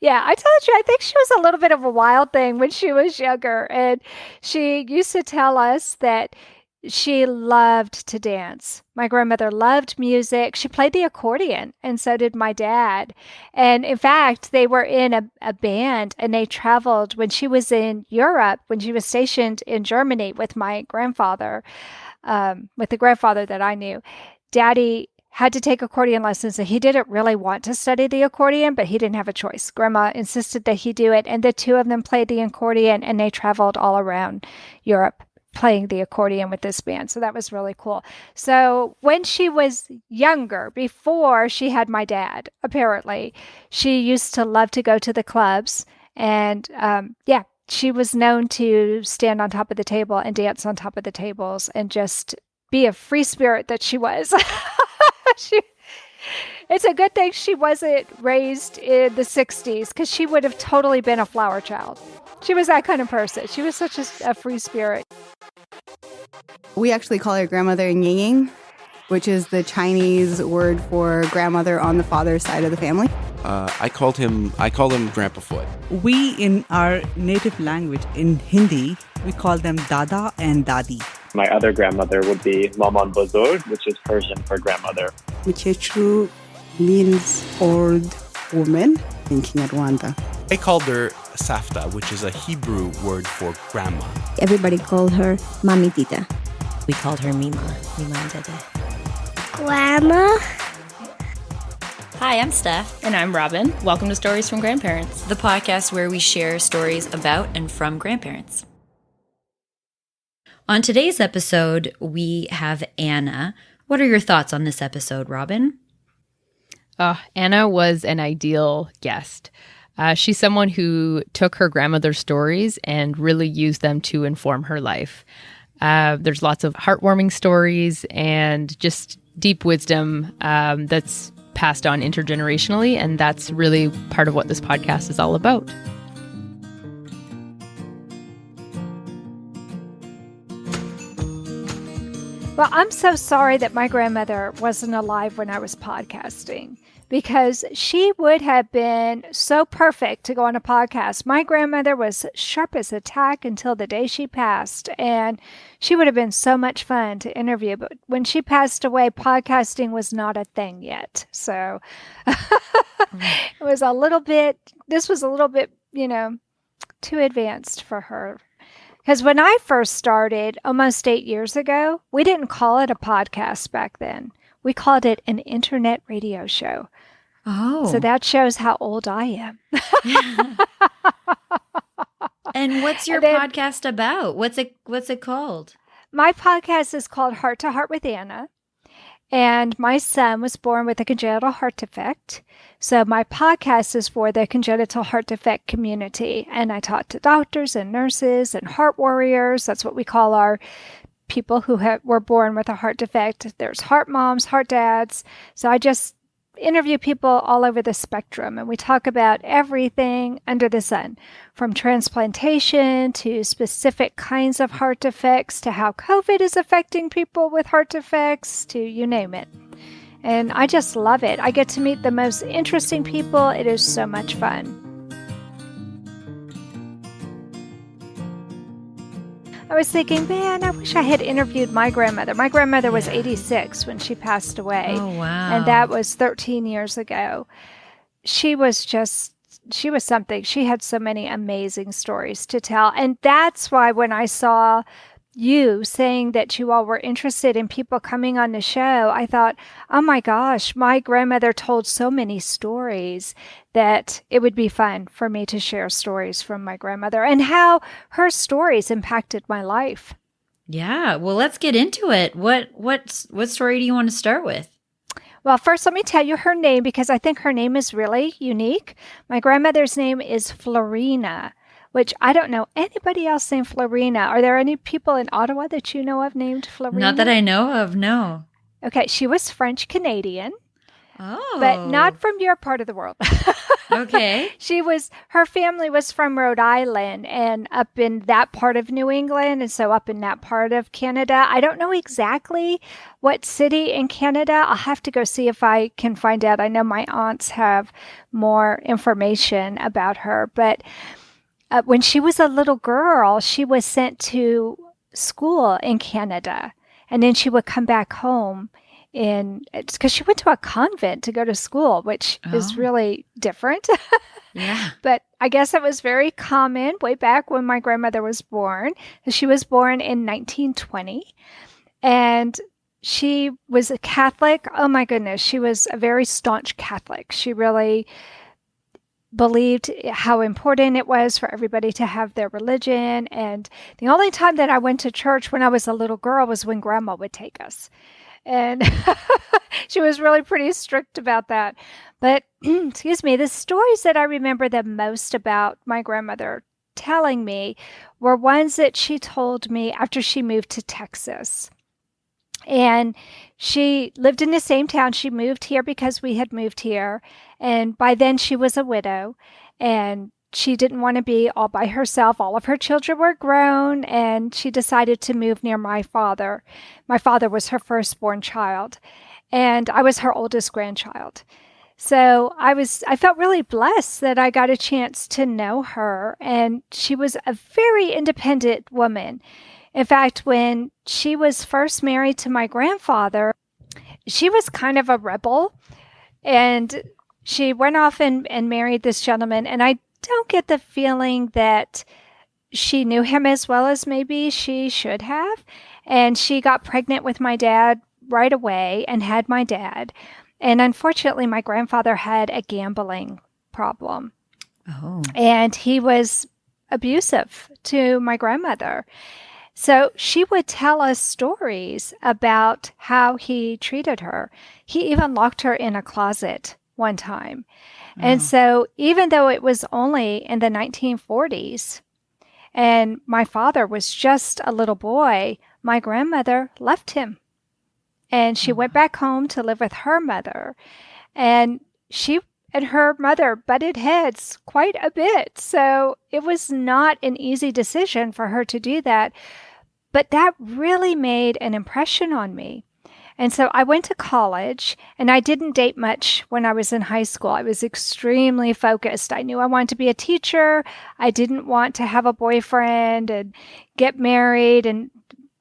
Yeah, I told you, I think she was a little bit of a wild thing when she was younger. And she used to tell us that she loved to dance. My grandmother loved music. She played the accordion, and so did my dad. And in fact, they were in a band and they traveled when she was in Europe, when she was stationed in Germany with my grandfather, with the grandfather that I knew. Daddy had to take accordion lessons and he didn't really want to study the accordion, but he didn't have a choice. Grandma insisted that he do it, and the two of them played the accordion and they traveled all around Europe playing the accordion with this band. So that was really cool. So when she was younger, before she had my dad, apparently, she used to love to go to the clubs. And yeah, she was known to stand on top of the table and dance on top of the tables and just be a free spirit that she was. she, it's a good thing she wasn't raised in the 60s because she would have totally been a flower child. She was that kind of person. She was such a free spirit. We actually call her grandmother Ying, which is the Chinese word for grandmother on the father's side of the family. I call him Grandpa Foot. We, in our native language, in Hindi, we call them Dada and Dadi. My other grandmother would be Maman Bozorg, which is Persian for grandmother. Muchechu means old woman in Kinyarwanda. I called her Safta, which is a Hebrew word for grandma. Everybody called her Mamitita. We called her Mima and Dede. Grandma. Hi, I'm Steph. And I'm Robin. Welcome to Stories from Grandparents, the podcast where we share stories about and from grandparents. On today's episode, we have Anna. What are your thoughts on this episode, Robin? Anna was an ideal guest. She's someone who took her grandmother's stories and really used them to inform her life. There's lots of heartwarming stories and just deep wisdom that's passed on intergenerationally, and that's really part of what this podcast is all about. Well, I'm so sorry that my grandmother wasn't alive when I was podcasting, because she would have been so perfect to go on a podcast. My grandmother was sharp as a tack until the day she passed, and she would have been so much fun to interview. But when she passed away, podcasting was not a thing yet. So it was a little bit, too advanced for her. Because when I first started almost 8 years ago, we didn't call it a podcast back then. We called it an internet radio show. Oh. So that shows how old I am. And what's your podcast about? What's it called? My podcast is called Heart to Heart with Anna. And my son was born with a congenital heart defect. So my podcast is for the congenital heart defect community. And I talk to doctors and nurses and heart warriors. That's what we call our people who were born with a heart defect. There's heart moms, heart dads. So I just interview people all over the spectrum, and we talk about everything under the sun, from transplantation to specific kinds of heart defects to how COVID is affecting people with heart defects to you name it. And I just love it. I get to meet the most interesting people. It is so much fun. I was thinking, man, I wish I had interviewed my grandmother. My grandmother was 86 when she passed away. Oh, wow. And that was 13 years ago. She was something. She had so many amazing stories to tell. And that's why when I saw you saying that you all were interested in people coming on the show, I thought, oh my gosh, my grandmother told so many stories that it would be fun for me to share stories from my grandmother and how her stories impacted my life. Yeah, well, let's get into it. What story do you want to start with? Well, first, let me tell you her name because I think her name is really unique. My grandmother's name is Florina, which I don't know anybody else named Florina. Are there any people in Ottawa that you know of named Florina? Not that I know of, no. Okay, she was French Canadian. but not Oh, from your part of the world. okay. Her family was from Rhode Island and up in that part of New England, and so up in that part of Canada. I don't know exactly what city in Canada. I'll have to go see if I can find out. I know my aunts have more information about her, but when she was a little girl, she was sent to school in Canada, and then she would come back home because she went to a convent to go to school, which is Oh, really different. yeah. But I guess it was very common way back when my grandmother was born. She was born in 1920, and she was a Catholic. Oh my goodness, she was a very staunch Catholic. She really believed how important it was for everybody to have their religion. And the only time that I went to church when I was a little girl was when Grandma would take us. And she was really pretty strict about that. But, excuse me, the stories that I remember the most about my grandmother telling me were ones that she told me after she moved to Texas. And she lived in the same town. She moved here because we had moved here. And by then she was a widow and she didn't want to be all by herself. All of her children were grown and she decided to move near my father. My father was her firstborn child and I was her oldest grandchild. So I felt really blessed that I got a chance to know her, and she was a very independent woman. In fact, when she was first married to my grandfather, she was kind of a rebel, and she went off and married this gentleman. And I don't get the feeling that she knew him as well as maybe she should have. And she got pregnant with my dad right away and had my dad. And unfortunately, my grandfather had a gambling problem. Oh, And he was abusive to my grandmother. So she would tell us stories about how he treated her. He even locked her in a closet one time. And oh, so even though it was only in the 1940s and my father was just a little boy, my grandmother left him and she went oh, back home to live with her mother. And she and her mother butted heads quite a bit. So it was not an easy decision for her to do that. But that really made an impression on me. And so I went to college and I didn't date much when I was in high school. I was extremely focused. I knew I wanted to be a teacher. I didn't want to have a boyfriend and get married and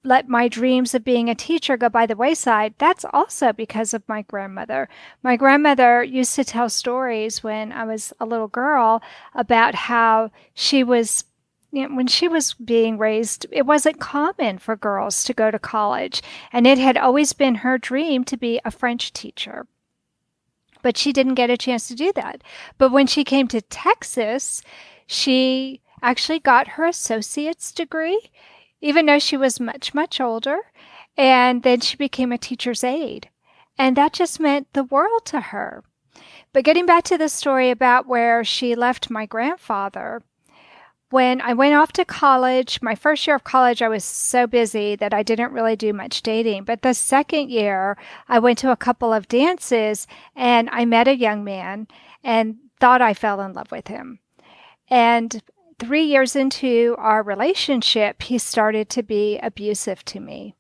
let my dreams of being a teacher go by the wayside. That's also because of my grandmother. My grandmother used to tell stories when I was a little girl about how she was, when she was being raised, it wasn't common for girls to go to college. And it had always been her dream to be a French teacher. But she didn't get a chance to do that. But when she came to Texas, she actually got her associate's degree, even though she was much, much older. And then she became a teacher's aide. And that just meant the world to her. But getting back to the story about where she left my grandfather, when I went off to college, my first year of college, I was so busy that I didn't really do much dating. But the second year, I went to a couple of dances and I met a young man and thought I fell in love with him. And 3 years into our relationship, he started to be abusive to me.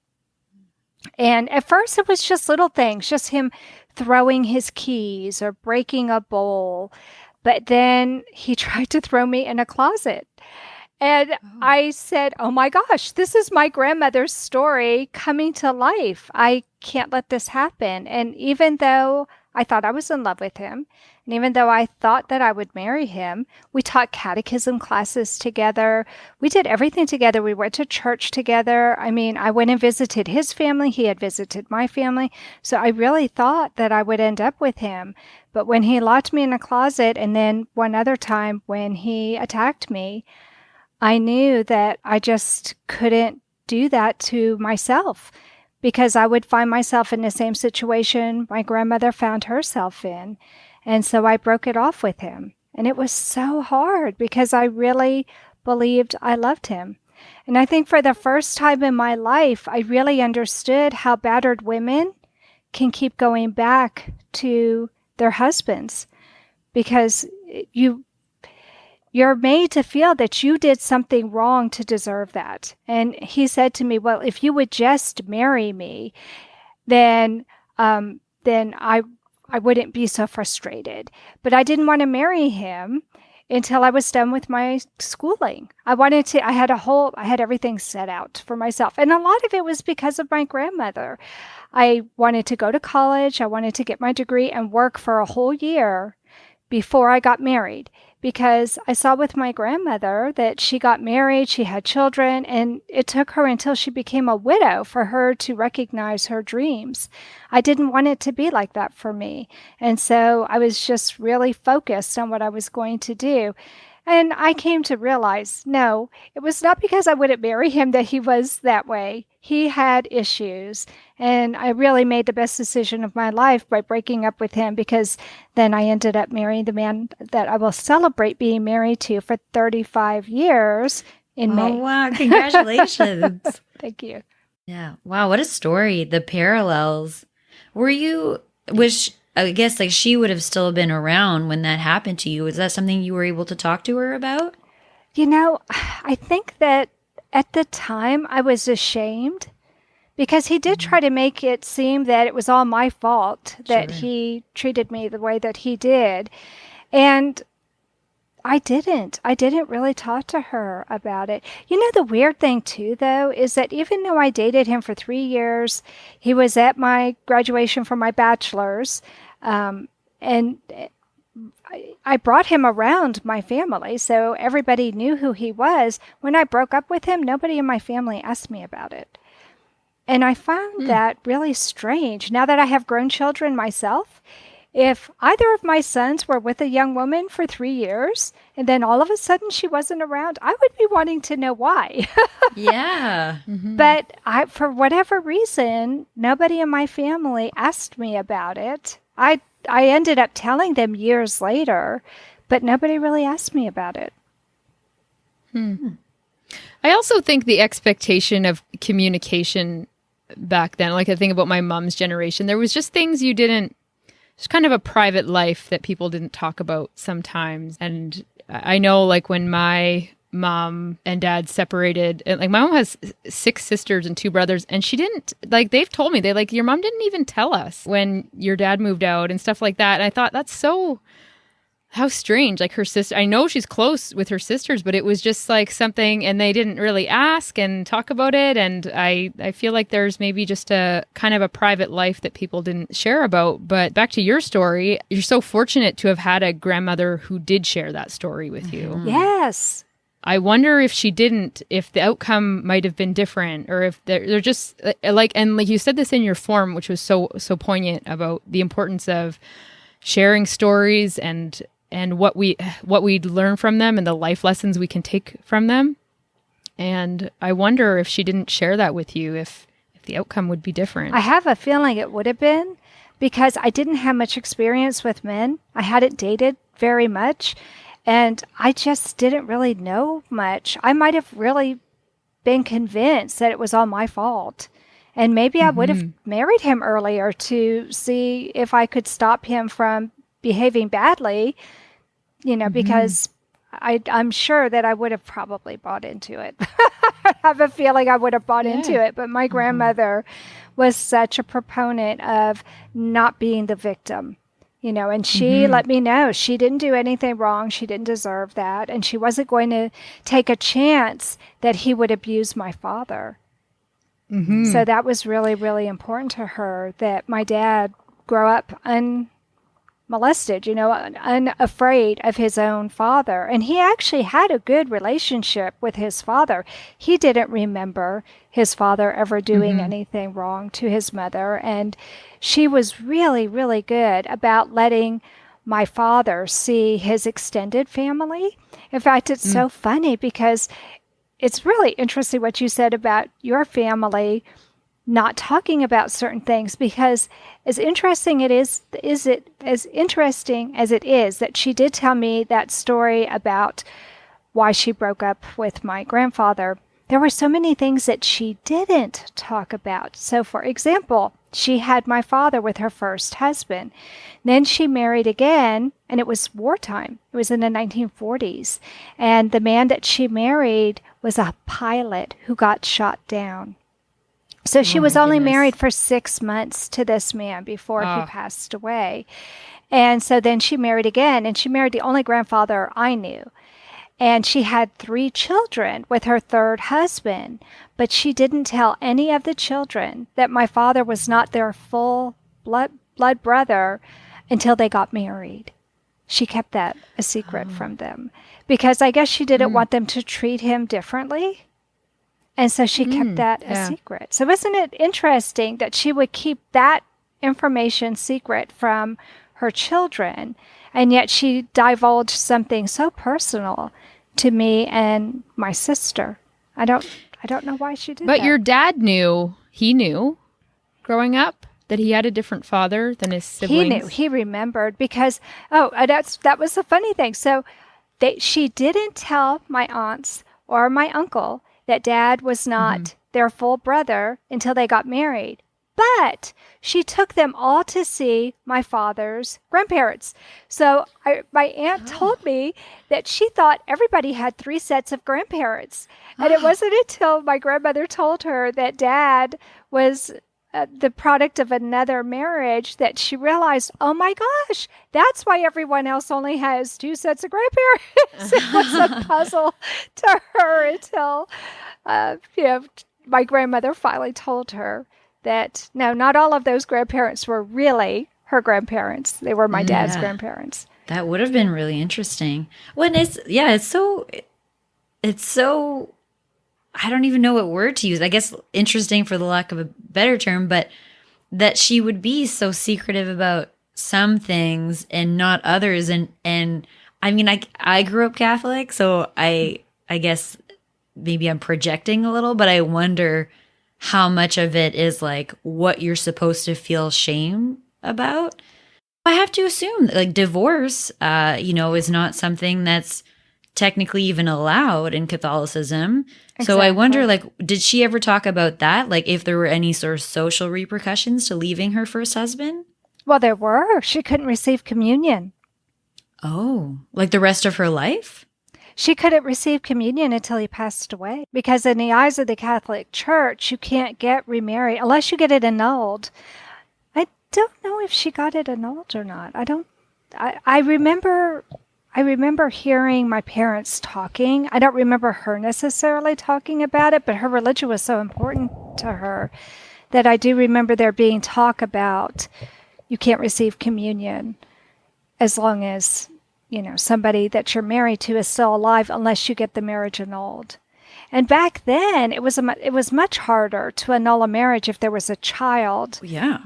And at first, it was just little things, just him throwing his keys or breaking a bowl. But then he tried to throw me in a closet. And oh, I said, oh my gosh, this is my grandmother's story coming to life. I can't let this happen. And even though I thought I was in love with him, and even though I thought that I would marry him, we taught catechism classes together. We did everything together. We went to church together. I mean, I went and visited his family. He had visited my family. So I really thought that I would end up with him. But when he locked me in a closet, and then one other time when he attacked me, I knew that I just couldn't do that to myself because I would find myself in the same situation my grandmother found herself in. And so I broke it off with him. And it was so hard because I really believed I loved him. And I think for the first time in my life, I really understood how battered women can keep going back to their husbands because you're made to feel that you did something wrong to deserve that. And he said to me, well, if you would just marry me, then I wouldn't be so frustrated. But I didn't want to marry him until I was done with my schooling. I had everything set out for myself. And a lot of it was because of my grandmother. I wanted to go to college. I wanted to get my degree and work for a whole year before I got married, because I saw with my grandmother that she got married, she had children, and it took her until she became a widow for her to recognize her dreams. I didn't want it to be like that for me. And so I was just really focused on what I was going to do. And I came to realize, no, it was not because I wouldn't marry him that he was that way. He had issues. And I really made the best decision of my life by breaking up with him, because then I ended up marrying the man that I will celebrate being married to for 35 years in May. Oh, wow. Congratulations. Thank you. Yeah. Wow. What a story. The parallels. I guess like she would have still been around when that happened to you. Is that something you were able to talk to her about? I think that at the time I was ashamed, because he did try to make it seem that it was all my fault that he treated me the way that he did. And I didn't really talk to her about it. The weird thing too, though, is that even though I dated him for 3 years, he was at my graduation for my bachelor's, and I brought him around my family, so everybody knew who he was. When I broke up with him, nobody in my family asked me about it. And I found that really strange. Now that I have grown children myself, if either of my sons were with a young woman for 3 years and then all of a sudden she wasn't around, I would be wanting to know why. Yeah. But for whatever reason, nobody in my family asked me about it. I ended up telling them years later, but nobody really asked me about it. I also think the expectation of communication back then, like I think about my mom's generation, there was just things you didn't, it's kind of a private life that people didn't talk about sometimes. And I know like when my mom and dad separated, and like my mom has 6 sisters and 2 brothers, and she didn't, like they've told me, your mom didn't even tell us when your dad moved out and stuff like that. And I thought that's so, how strange. Like her sister, I know she's close with her sisters, but it was just like something, and they didn't really ask and talk about it. And I feel like there's maybe just a kind of a private life that people didn't share about. But back to your story, you're so fortunate to have had a grandmother who did share that story with you. Yes. I wonder if she didn't, if the outcome might have been different, or if they're just like, and like you said this in your form, which was so poignant about the importance of sharing stories and what we learn from them and the life lessons we can take from them. And I wonder if she didn't share that with you, if the outcome would be different. I have a feeling it would have been, because I didn't have much experience with men. I hadn't dated very much. And I just didn't really know much. I might have really been convinced that it was all my fault. And maybe I would have married him earlier to see if I could stop him from behaving badly, because I'm sure that I would have probably bought into it. I have a feeling I would have bought into it. But my grandmother was such a proponent of not being the victim. And she let me know she didn't do anything wrong. She didn't deserve that. And she wasn't going to take a chance that he would abuse my father. So that was really, really important to her, that my dad grow up unmolested, unafraid of his own father. And he actually had a good relationship with his father. He didn't remember his father ever doing anything wrong to his mother. And she was really, really good about letting my father see his extended family. In fact, it's so funny, because it's really interesting what you said about your family not talking about certain things, because as interesting as it is that she did tell me that story about why she broke up with my grandfather, there were so many things that she didn't talk about. So for example, She had my father with her first husband. Then she married again, and it was wartime. It was in the 1940s. And the man that she married was a pilot who got shot down. So she was only married for 6 months to this man before he passed away. And so then she married again, and she married the only grandfather I knew. And she had 3 children with her third husband, but she didn't tell any of the children that my father was not their full blood brother until they got married. She kept that a secret from them because I guess she didn't want them to treat him differently. And so she kept that a secret. So isn't it interesting that she would keep that information secret from her children, and yet she divulged something so personal to me and my sister? I don't know why she did that. But your dad knew, he knew growing up that he had a different father than his siblings. He knew, he remembered because, that was the funny thing. So she didn't tell my aunts or my uncle that dad was not their full brother until they got married. But she took them all to see my father's grandparents. So my aunt told me that she thought everybody had 3 sets of grandparents. And it wasn't until my grandmother told her that dad was the product of another marriage that she realized, oh my gosh, that's why everyone else only has 2 sets of grandparents. It was a puzzle to her until my grandmother finally told her that no, not all of those grandparents were really her grandparents. They were my dad's grandparents. That would have been really interesting. When it's so I don't even know what word to use. I guess interesting for the lack of a better term, but that she would be so secretive about some things and not others. And I mean, I grew up Catholic, so I guess maybe I'm projecting a little, but I wonder how much of it is like what you're supposed to feel shame about. I have to assume like divorce, is not something that's technically even allowed in Catholicism. Exactly. So I wonder, like, did she ever talk about that? Like if there were any sort of social repercussions to leaving her first husband? Well, there were. She couldn't receive communion. Oh, like the rest of her life? She couldn't receive communion until he passed away because in the eyes of the Catholic Church, you can't get remarried unless you get it annulled. I don't know if she got it annulled or not. I remember hearing my parents talking. I don't remember her necessarily talking about it, but her religion was so important to her that I do remember there being talk about you can't receive communion as long as somebody that you're married to is still alive unless you get the marriage annulled. And back then, it was much harder to annul a marriage if there was a child. Yeah.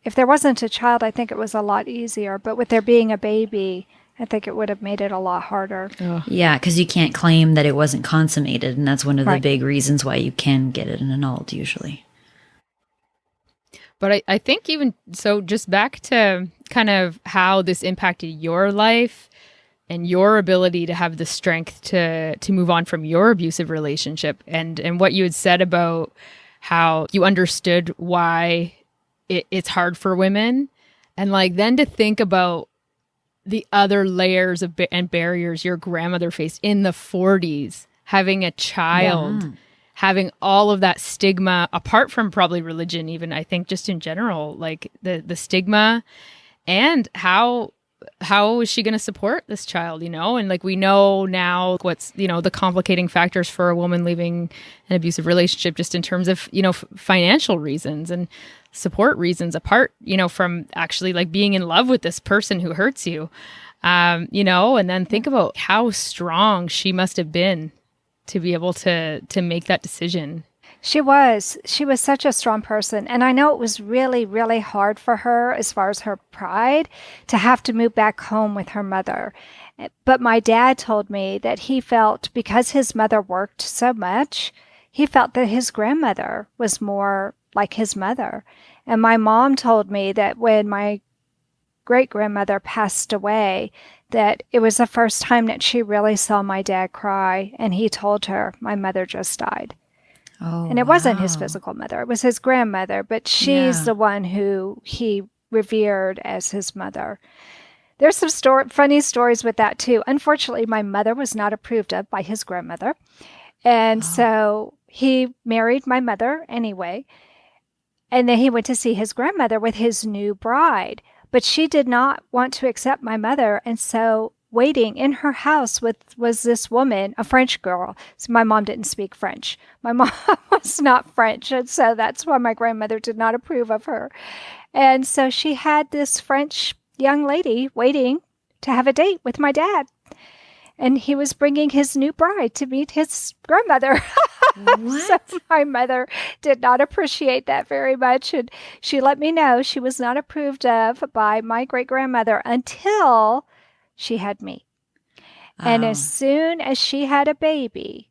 If there wasn't a child, I think it was a lot easier. But with there being a baby, I think it would have made it a lot harder. Oh. Yeah, because you can't claim that it wasn't consummated, and that's one of the big reasons why you can get it annulled usually. But I think even so, just back to kind of how this impacted your life and your ability to have the strength to move on from your abusive relationship and what you had said about how you understood why it's hard for women. And like then to think about the other layers of and barriers your grandmother faced in the 40s, having a child. Yeah. Having all of that stigma, apart from probably religion, even I think just in general, like the stigma, and how is she going to support this child, and like we know now what's the complicating factors for a woman leaving an abusive relationship, just in terms of financial reasons and support reasons, apart from actually like being in love with this person who hurts you, and then think about how strong she must have been to be able to make that decision. She was such a strong person. And I know it was really, really hard for her as far as her pride to have to move back home with her mother. But my dad told me that he felt because his mother worked so much, he felt that his grandmother was more like his mother. And my mom told me that when my great-grandmother passed away, that it was the first time that she really saw my dad cry, and he told her, my mother just died. Oh, And it wasn't his wow. physical mother, it was his grandmother, but she's Yeah. the one who he revered as his mother. There's some funny stories with that too. Unfortunately, my mother was not approved of by his grandmother. And Oh, so he married my mother anyway. And then he went to see his grandmother with his new bride. But she did not want to accept my mother. And so waiting in her house was this woman, a French girl. So my mom didn't speak French. My mom was not French. And so that's why my grandmother did not approve of her. And so she had this French young lady waiting to have a date with my dad. And he was bringing his new bride to meet his grandmother. So what? my mother did not appreciate that very much. And she let me know she was not approved of by my great grandmother until she had me. And as Oh, soon as she had a baby,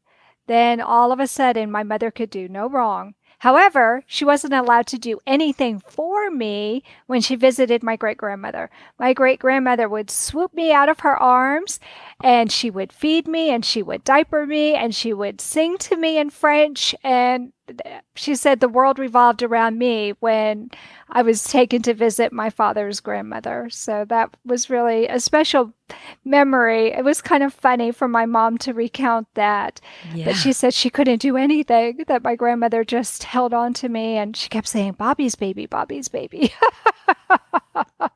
then all of a sudden my mother could do no wrong. However, she wasn't allowed to do anything for me when she visited my great grandmother. My great grandmother would swoop me out of her arms and she would feed me and she would diaper me and she would sing to me in French. And she said the world revolved around me when I was taken to visit my father's grandmother. So that was really a special memory. It was kind of funny for my mom to recount that. But yeah. she said she couldn't do anything, that my grandmother just held on to me and she kept saying, Bobby's baby, Bobby's baby.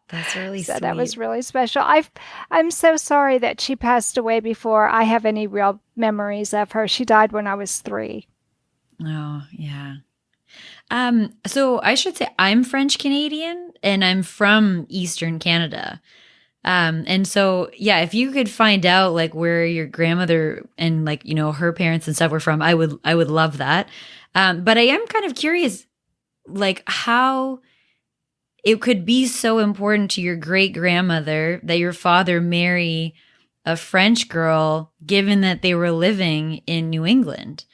That's really So that was sweet. really special. I'm so sorry that she passed away before I have any real memories of her. She died when I was 3. Oh, yeah. So I should say I'm French Canadian and I'm from Eastern Canada. And so yeah, if you could find out like where your grandmother and like, you know, her parents and stuff were from, I would love that. But I am kind of curious like how it could be so important to your great grandmother that your father marry a French girl given that they were living in New England.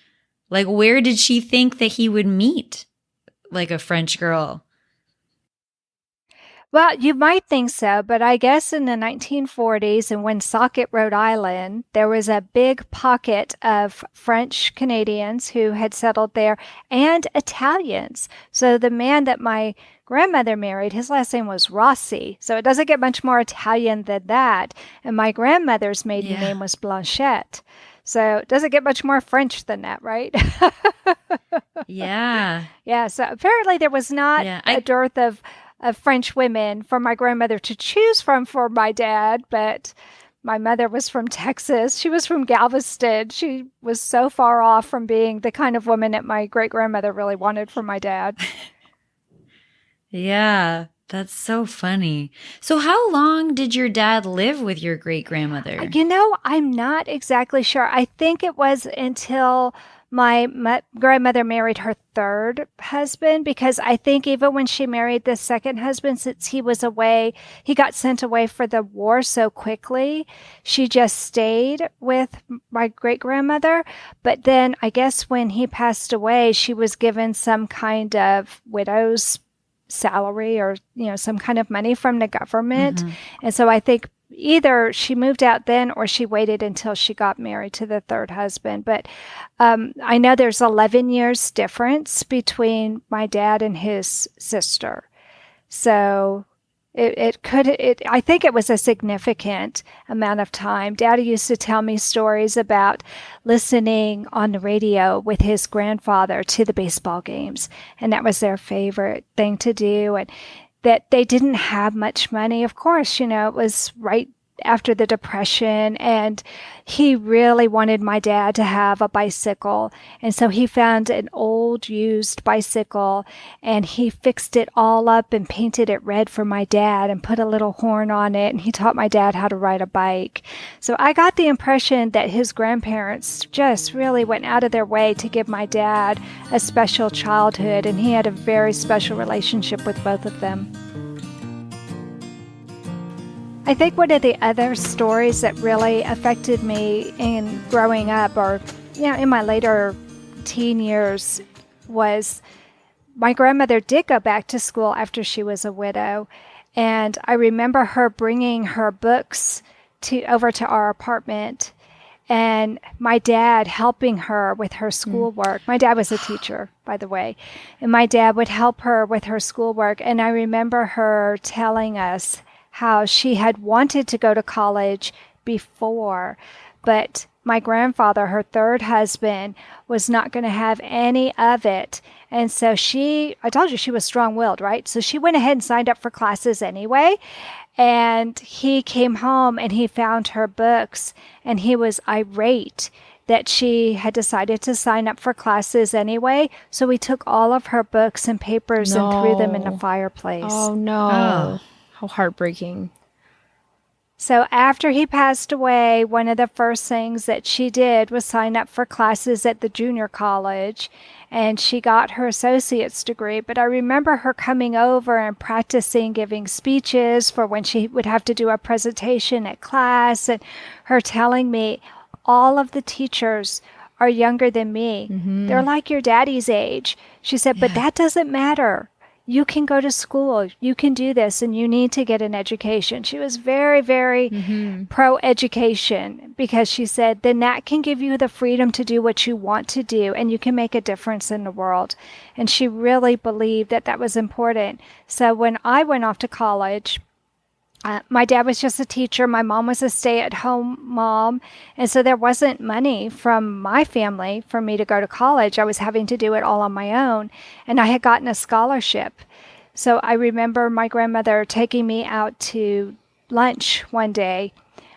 Like where did she think that he would meet like a French girl? Well, you might think so, but I guess in the 1940s in Woonsocket, Rhode Island, there was a big pocket of French Canadians who had settled there and Italians. So the man that my grandmother married, his last name was Rossi. So it doesn't get much more Italian than that. And my grandmother's maiden Yeah. name was Blanchette. So it doesn't get much more French than that, right? Yeah. Yeah, so apparently there was not Yeah. a I dearth of French women for my grandmother to choose from for my dad, but my mother was from Texas. She was from Galveston. She was so far off from being the kind of woman that my great grandmother really wanted for my dad. Yeah, that's so funny. So how long did your dad live with your great grandmother? I'm not exactly sure. I think it was until my grandmother married her third husband, because I think even when she married the second husband, since he was away, he got sent away for the war so quickly, she just stayed with my great grandmother. But then I guess when he passed away, she was given some kind of widow's salary or some kind of money from the government. Hmm. And so I think either she moved out then or she waited until she got married to the third husband. But I know there's 11 years difference between my dad and his sister. So I think it was a significant amount of time. Daddy used to tell me stories about listening on the radio with his grandfather to the baseball games, and that was their favorite thing to do. And that they didn't have much money. Of course, it was right after the Depression, and he really wanted my dad to have a bicycle. And so he found an old used bicycle and he fixed it all up and painted it red for my dad and put a little horn on it. And he taught my dad how to ride a bike. So I got the impression that his grandparents just really went out of their way to give my dad a special childhood. And he had a very special relationship with both of them. I think one of the other stories that really affected me in growing up, or in my later teen years, was my grandmother did go back to school after she was a widow. And I remember her bringing her books over to our apartment. and my dad helping her with her schoolwork. My dad was a teacher, by the way, and my dad would help her with her schoolwork. And I remember her telling us how she had wanted to go to college before, but my grandfather, her third husband, was not going to have any of it. And so I told you she was strong-willed, right? So she went ahead and signed up for classes anyway. And he came home and he found her books, and he was irate that she had decided to sign up for classes anyway. So we took all of her books and papers and threw them in the fireplace. Oh, no. How heartbreaking. So after he passed away, one of the first things that she did was sign up for classes at the junior college, and she got her associate's degree. But I remember her coming over and practicing giving speeches for when she would have to do a presentation at class, and her telling me, all of the teachers are younger than me. They're like your daddy's age. She said, but that doesn't matter. You can go to school, you can do this, and you need to get an education. She was very, very pro-education, because she said, then that can give you the freedom to do what you want to do, and you can make a difference in the world. And she really believed that that was important. So when I went off to college, my dad was just a teacher. My mom was a stay-at-home mom. And so there wasn't money from my family for me to go to college. I was having to do it all on my own. And I had gotten a scholarship. So I remember my grandmother taking me out to lunch one day.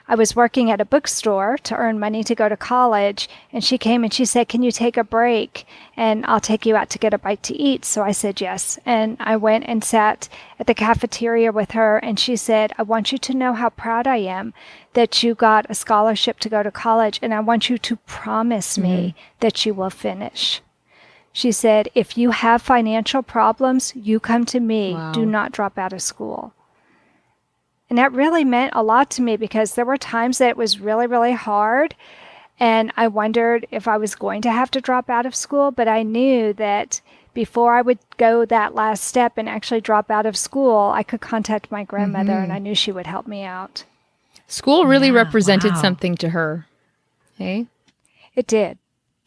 I was working at a bookstore to earn money to go to college, and she came and she said, can you take a break and I'll take you out to get a bite to eat? So I said yes, and I went and sat at the cafeteria with her, and she said, I want you to know how proud I am that you got a scholarship to go to college, and I want you to promise me that you will finish. She said, if you have financial problems, you come to me. Wow. Do not drop out of school. And that really meant a lot to me, because there were times that it was really, really hard. And I wondered if I was going to have to drop out of school. But I knew that before I would go that last step and actually drop out of school, I could contact my grandmother, and I knew she would help me out. School really represented something to her. Hey? It did.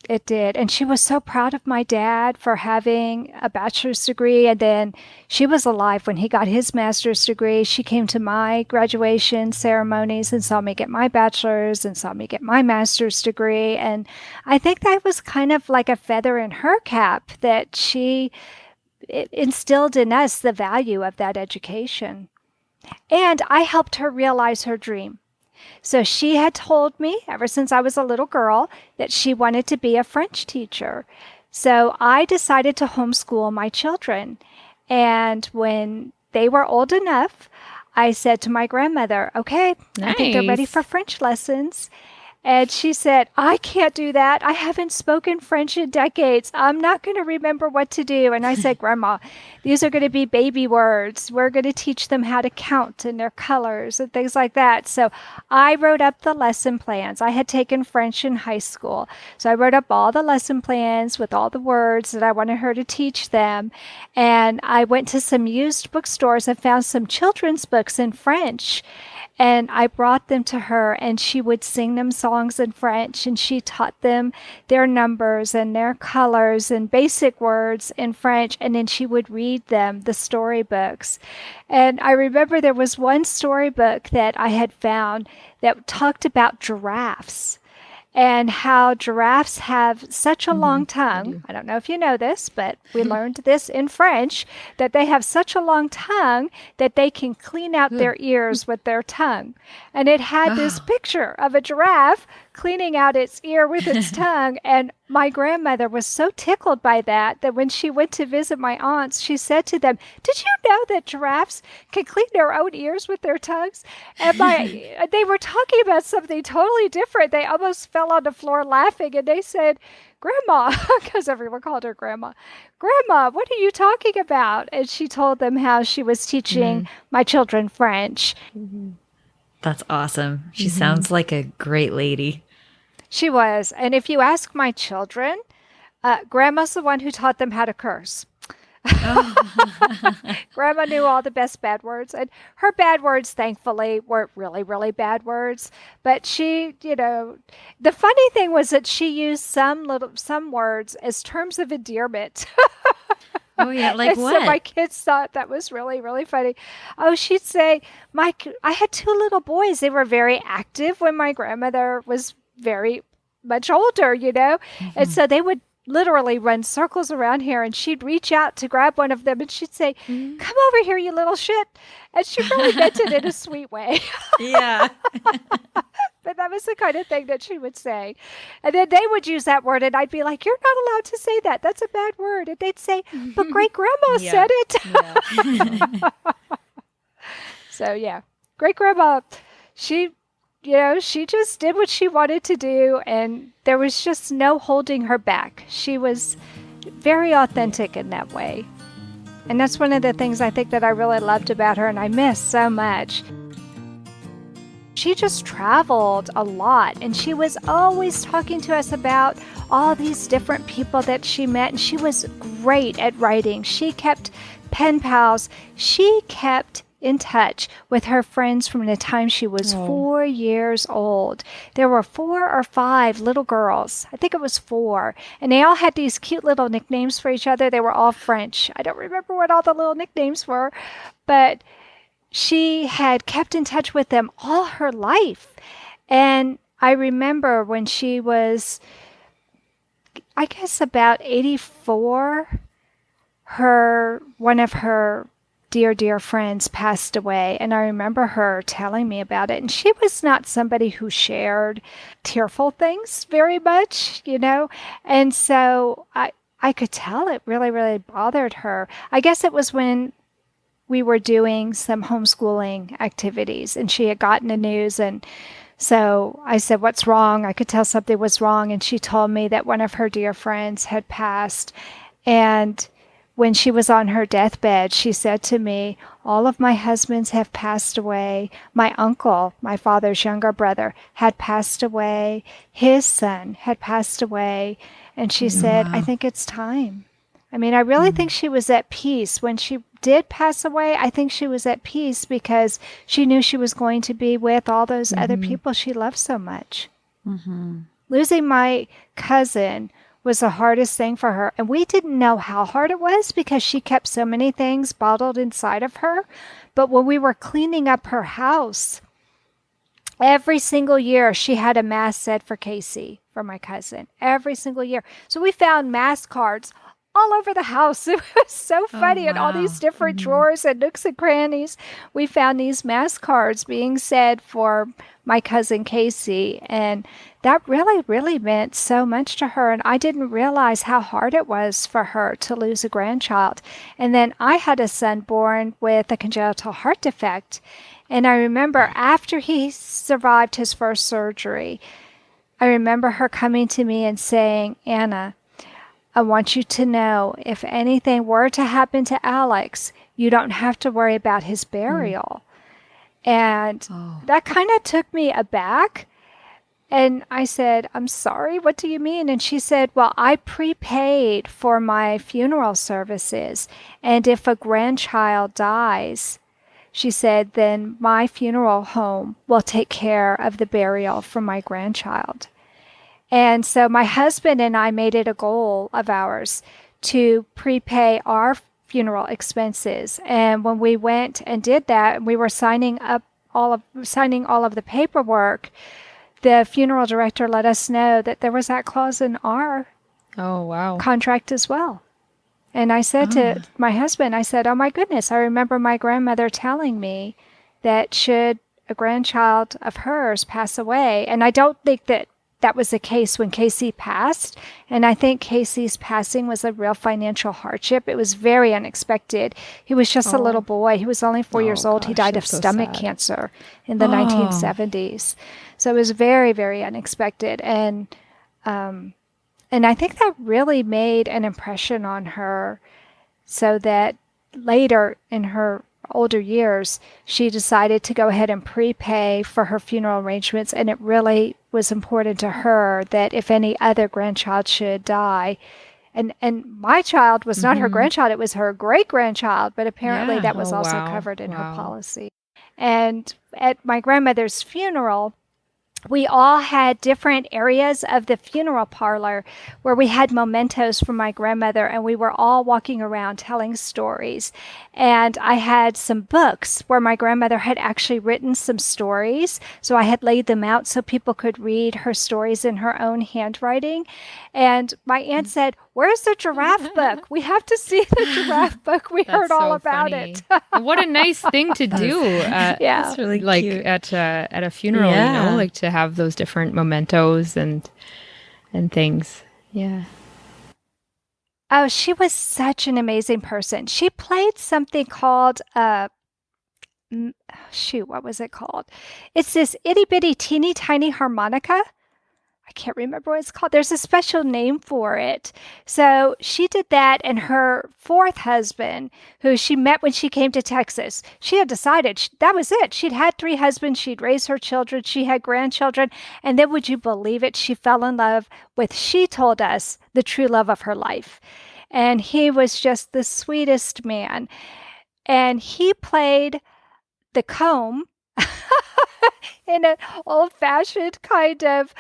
It did. And she was so proud of my dad for having a bachelor's degree. And then she was alive when he got his master's degree. She came to my graduation ceremonies and saw me get my bachelor's and saw me get my master's degree. And I think that was kind of like a feather in her cap, that she instilled in us the value of that education. And I helped her realize her dream. So she had told me ever since I was a little girl that she wanted to be a French teacher. So I decided to homeschool my children. And when they were old enough, I said to my grandmother, okay, I think they're ready for French lessons. And she said, I can't do that. I haven't spoken French in decades. I'm not going to remember what to do. And I said, Grandma, these are going to be baby words. We're going to teach them how to count and their colors and things like that. So I wrote up the lesson plans. I had taken French in high school. So I wrote up all the lesson plans with all the words that I wanted her to teach them. And I went to some used bookstores and found some children's books in French. And I brought them to her, and she would sing them songs in French, and she taught them their numbers and their colors and basic words in French, and then she would read them the storybooks. And I remember there was one storybook that I had found that talked about giraffes, and how giraffes have such a long tongue. I don't know if you know this, but we learned this in French, that they have such a long tongue that they can clean out their ears with their tongue. And it had this picture of a giraffe cleaning out its ear with its tongue. And my grandmother was so tickled by that, that when she went to visit my aunts, she said to them, did you know that giraffes can clean their own ears with their tongues? And they were talking about something totally different. They almost fell on the floor laughing, and they said, Grandma, because everyone called her Grandma, Grandma, what are you talking about? And she told them how she was teaching my children French. That's awesome. She sounds like a great lady. She was. And if you ask my children, Grandma's the one who taught them how to curse. Grandma knew all the best bad words, and her bad words, thankfully, weren't really, really bad words. But she, the funny thing was that she used some words as terms of endearment. Oh yeah, like And what? so my kids thought that was really, really funny. Oh, she'd say, I had two little boys. They were very active when my grandmother was very much older. And so they would literally run circles around here, and she'd reach out to grab one of them and she'd say, "Come over here, you little shit." And she really meant it in a sweet way. Yeah. But that was the kind of thing that she would say. And then they would use that word, and I'd be like, "You're not allowed to say that. That's a bad word." And they'd say, "But great grandma Yeah. said it." Yeah. So, yeah, great grandma, she, she just did what she wanted to do, and there was just no holding her back. She was very authentic in that way. And that's one of the things I think that I really loved about her, and I miss so much. She just traveled a lot, and she was always talking to us about all these different people that she met, and she was great at writing. She kept pen pals. She kept in touch with her friends from the time she was 4 years old. There were 4 or 5 little girls. I think it was 4. And they all had these cute little nicknames for each other. They were all French. I don't remember what all the little nicknames were, but she had kept in touch with them all her life. And I remember when she was, I guess, about 84, one of her dear friends passed away, and I remember her telling me about it. And she was not somebody who shared tearful things very much, and so I could tell it really, really bothered her. I guess it was when we were doing some homeschooling activities, and she had gotten the news, and so I said, "What's wrong?" I could tell something was wrong, and she told me that one of her dear friends had passed. And when she was on her deathbed, she said to me, "All of my husbands have passed away. My uncle, my father's younger brother, had passed away. His son had passed away." And she said, "I think it's time." I mean, I really think she was at peace. When she did pass away, I think she was at peace because she knew she was going to be with all those other people she loved so much. Losing my cousin was the hardest thing for her. And we didn't know how hard it was because she kept so many things bottled inside of her. But when we were cleaning up her house, every single year she had a mass said for Casey, for my cousin, every single year. So we found mass cards all over the house. It was so funny. In all these different drawers and nooks and crannies, we found these mass cards being said for my cousin Casey. And that really, really meant so much to her. And I didn't realize how hard it was for her to lose a grandchild. And then I had a son born with a congenital heart defect. And I remember after he survived his first surgery, I remember her coming to me and saying, "Anna, I want you to know if anything were to happen to Alex, you don't have to worry about his burial." And that kind of took me aback. And I said, "I'm sorry, what do you mean?" And she said, "Well, I prepaid for my funeral services. And if a grandchild dies," she said, "then my funeral home will take care of the burial for my grandchild." And so my husband and I made it a goal of ours to prepay our funeral expenses. And when we went and did that, we were signing all of the paperwork. The funeral director let us know that there was that clause in our contract as well. And I said to my husband, I said, "Oh my goodness, I remember my grandmother telling me that should a grandchild of hers pass away," and I don't think that was the case when Casey passed. And I think Casey's passing was a real financial hardship. It was very unexpected. He was just a little boy. He was only 4 years old. He died of stomach cancer in the 1970s. So it was very, very unexpected. And I think that really made an impression on her, so that later in her older years, she decided to go ahead and prepay for her funeral arrangements. And it really was important to her that if any other grandchild should die, And my child was not her grandchild, it was her great-grandchild, but apparently Yeah. that was Oh, also wow. covered in her Wow. policy. And at my grandmother's funeral, we all had different areas of the funeral parlor where we had mementos from my grandmother, and we were all walking around telling stories. And I had some books where my grandmother had actually written some stories. So I had laid them out so people could read her stories in her own handwriting. And my aunt said, "Where's the giraffe book? We have to see the giraffe book. We heard all about it." What a nice thing to do. Yeah. That's really like cute. at a funeral, Yeah. like to have those different mementos and things. Yeah. Oh, she was such an amazing person. She played something called shoot, what was it called? It's this itty bitty teeny tiny harmonica. I can't remember what it's called. There's a special name for it. So she did that, and her fourth husband, who she met when she came to Texas, she had decided that was it. She'd had 3 husbands, she'd raised her children, she had grandchildren, and then would you believe it? She fell in love with, she told us, the true love of her life. And he was just the sweetest man. And he played the comb in an old-fashioned kind of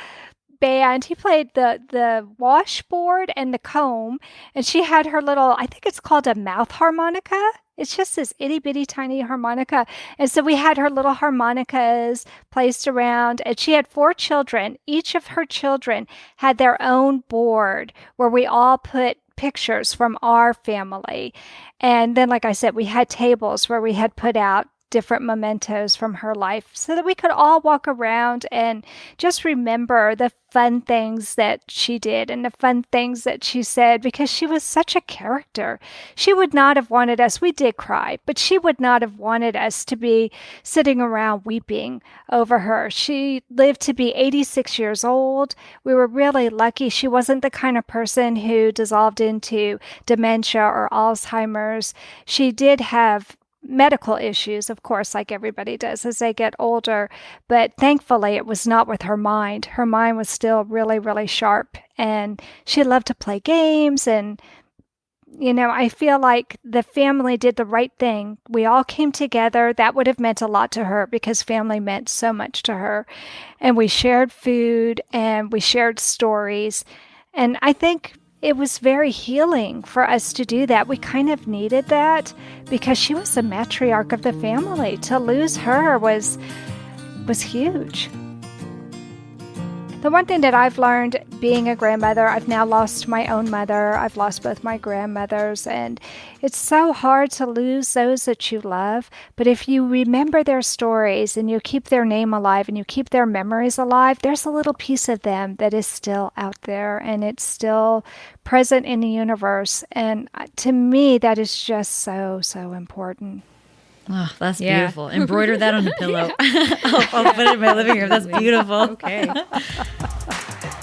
band. He played the washboard and the comb, and she had her little, I think it's called a mouth harmonica. It's just this itty bitty tiny harmonica. And so we had her little harmonicas placed around, and she had 4 children. Each of her children had their own board where we all put pictures from our family. And then, like I said, we had tables where we had put out different mementos from her life so that we could all walk around and just remember the fun things that she did and the fun things that she said, because she was such a character. She would not have wanted us, we did cry, but she would not have wanted us to be sitting around weeping over her. She lived to be 86 years old. We were really lucky. She wasn't the kind of person who dissolved into dementia or Alzheimer's. She did have medical issues, of course, like everybody does as they get older. But thankfully, it was not with her mind. Her mind was still really, really sharp. And she loved to play games. And, I feel like the family did the right thing. We all came together. That would have meant a lot to her because family meant so much to her. And we shared food and we shared stories. And I think it was very healing for us to do that. We kind of needed that because she was the matriarch of the family. To lose her was huge. The one thing that I've learned being a grandmother, I've now lost my own mother. I've lost both my grandmothers, and it's so hard to lose those that you love. But if you remember their stories and you keep their name alive and you keep their memories alive, there's a little piece of them that is still out there and it's still present in the universe. And to me, that is just so, so important. Oh, that's beautiful. Embroider that on a pillow. I'll put it in my living room. That's beautiful. Okay.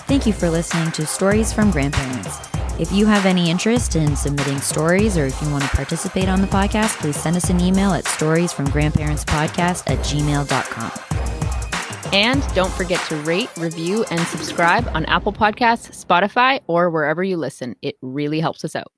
Thank you for listening to Stories from Grandparents. If you have any interest in submitting stories or if you want to participate on the podcast, please send us an email at storiesfromgrandparentspodcast@gmail.com. And don't forget to rate, review, and subscribe on Apple Podcasts, Spotify, or wherever you listen. It really helps us out.